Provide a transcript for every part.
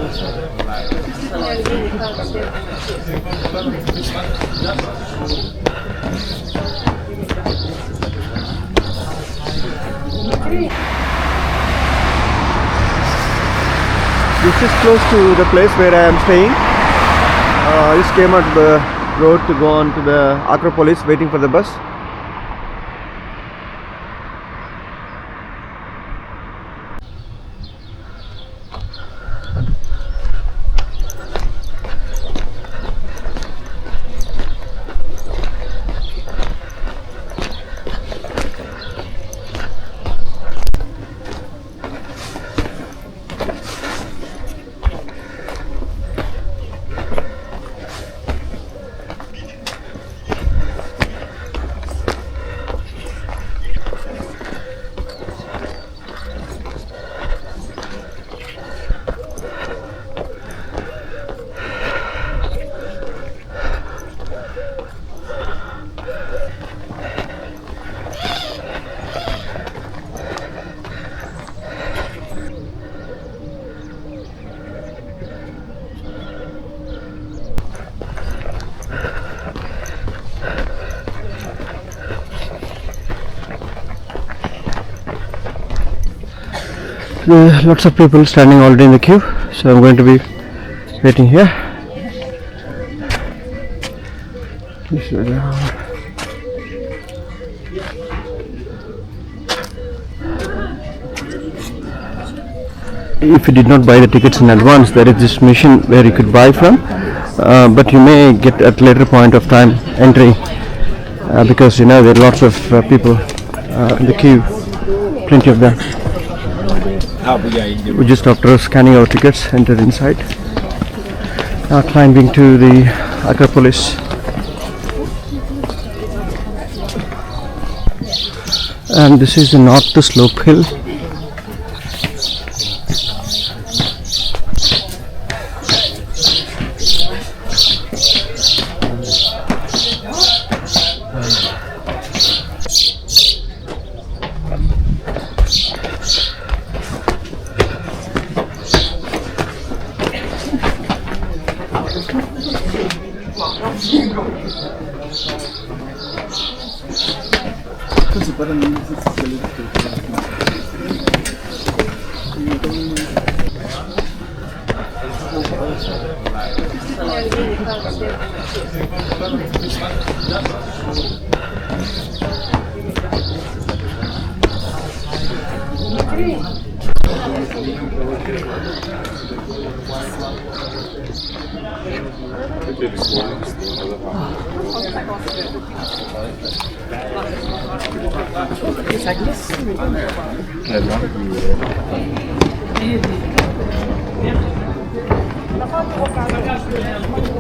This is close to the place where I am staying. I just came out the road to go on to the Acropolis, waiting for the bus. Lots of people standing already in the queue, so I'm going to be waiting here. If you did not buy the tickets in advance, there is this machine where you could buy from, but you may get at later point of time entry, because you know there are lots of people in the queue, plenty of them. We just after scanning our tickets entered inside, climbing to the Acropolis, and this is the north slope hill.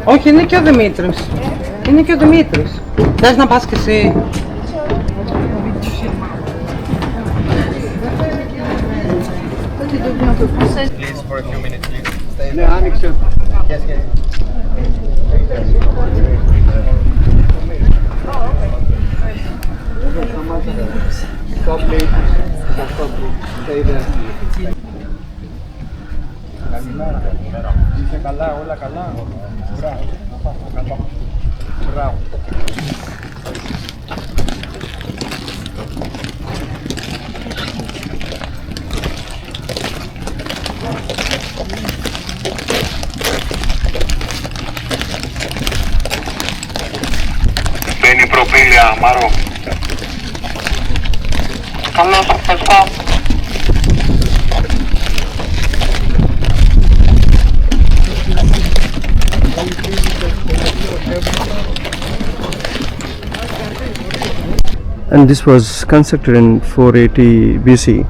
Όχι, είναι και ο Δημήτρης. Είναι και ο Δημήτρης. Θες να πας κι εσύ? Please, for a few minutes, please. Stay Ναι, άνοιξε. Yes, yes. Stop, please. Stop, please. Stay there. Καλημέρα. Είσαι καλά, όλα καλά. Μπράβο. Καλό. Μπράβο. Μπαίνει προπήλαια, Μαρό. Καλώς, ευχαριστώ. And this was constructed in 480 BC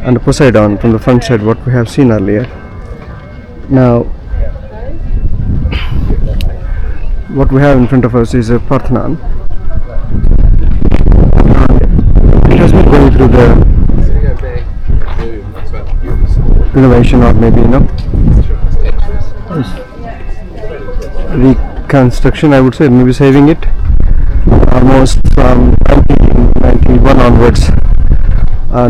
under Poseidon from the front side, what we have seen earlier. Now what we have in front of us is a Parthenon. It has been going through the renovation, or maybe reconstruction, I would say, maybe saving it. Almost from 1991 onwards,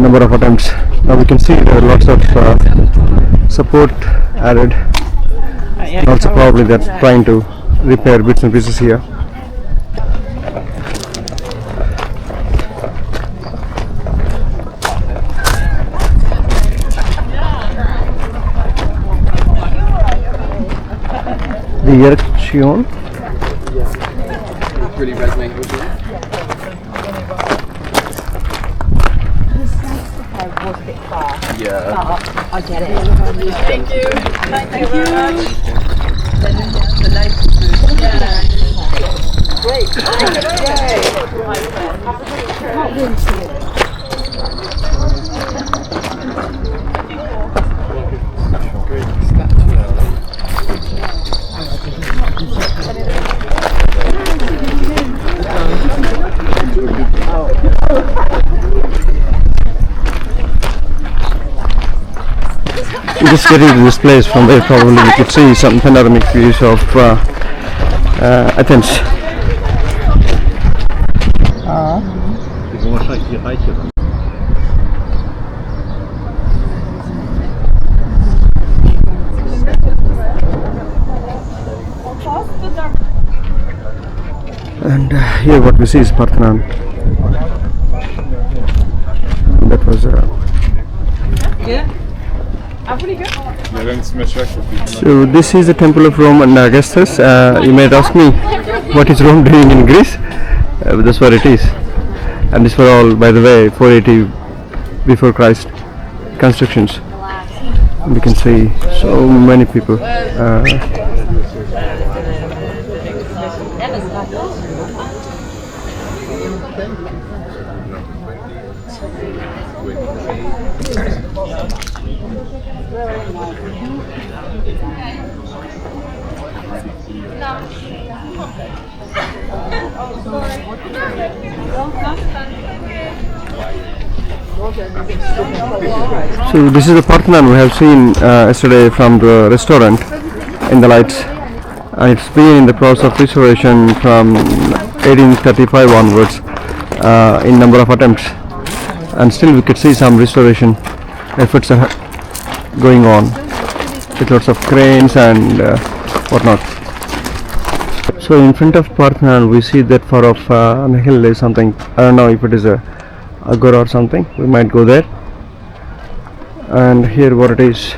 number of attempts. Now we can see there are lots of support added. Also probably they're trying to repair bits and pieces here. The Erechtheion. Really resonated with you? Yeah. I get it. Thank you. Thank you very much. Great. Just getting to this place from where probably we could see some panoramic views of Athens. And here what we see is Parthenon. That was so this is the temple of Rome and Augustus. You might ask me what is Rome doing in Greece, but that's what it is. And these were all, by the way, 480 before Christ constructions. We can see so many people. So this is the Parthenon we have seen yesterday from the restaurant in the lights, and it's been in the process of restoration from 1835 onwards in number of attempts, and still we could see some restoration efforts are going on with lots of cranes and whatnot. So in front of Parthenon we see that far off on the hill is something, I don't know if it is a agora or something, we might go there. And here what it is.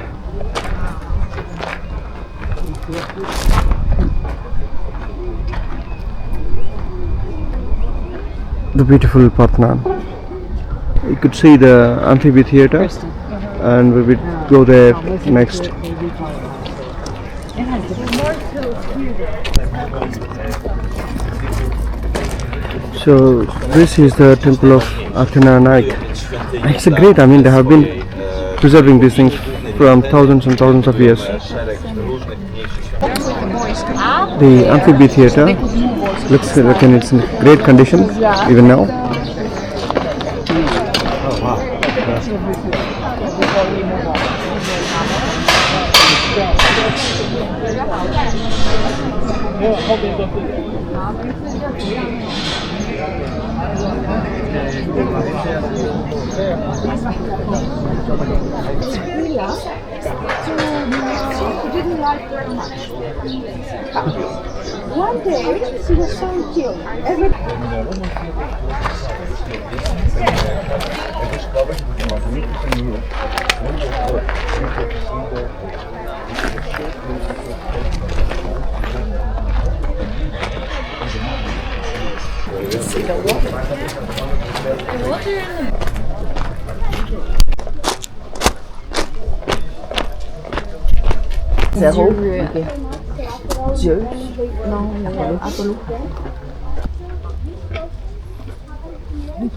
The beautiful Parthenon. You could see the amphitheater, and we will go there next. So this is the temple of Athena Nike. It's a great, I mean they have been preserving these things from thousands and thousands of years. The amphitheater looks like it's in great condition even now. Didn't like very much. One day she was so cute.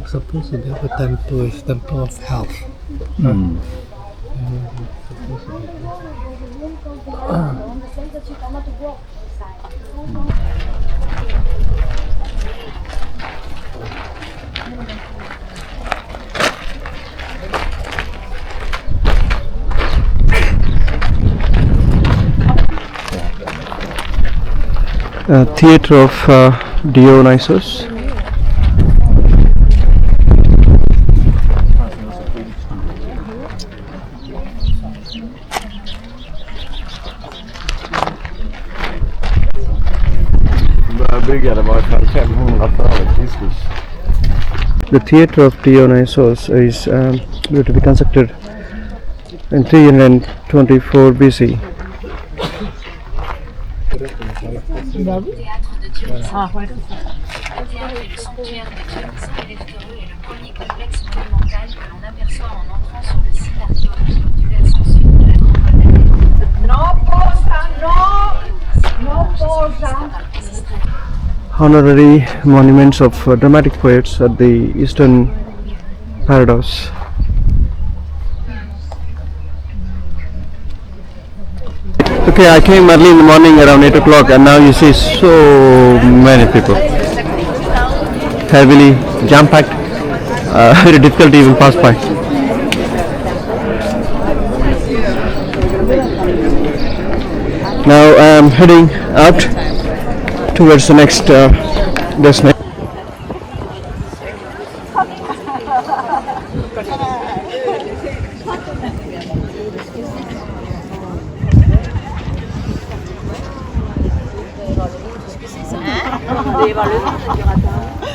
Supposed to be a temple is temple of health. Theatre of Dionysus. byggare var 500-talet Kristus. The theatre of Dionysos is to be constructed in 324 BC. Le théâtre et le sanctuaire de Dionysos Erechtheion est le premier complexe monumental que l'on aperçoit en entrant sur le site archéologique du versant sud de l'Acropole d'Athènes. Honorary monuments of dramatic poets at the Eastern Parados. Okay, I came early in the morning around 8 o'clock and now you see so many people. Heavily jam-packed, very difficult to even pass by. Now I am heading out towards the next destination. Vous allez voir le vent, ça durera pas.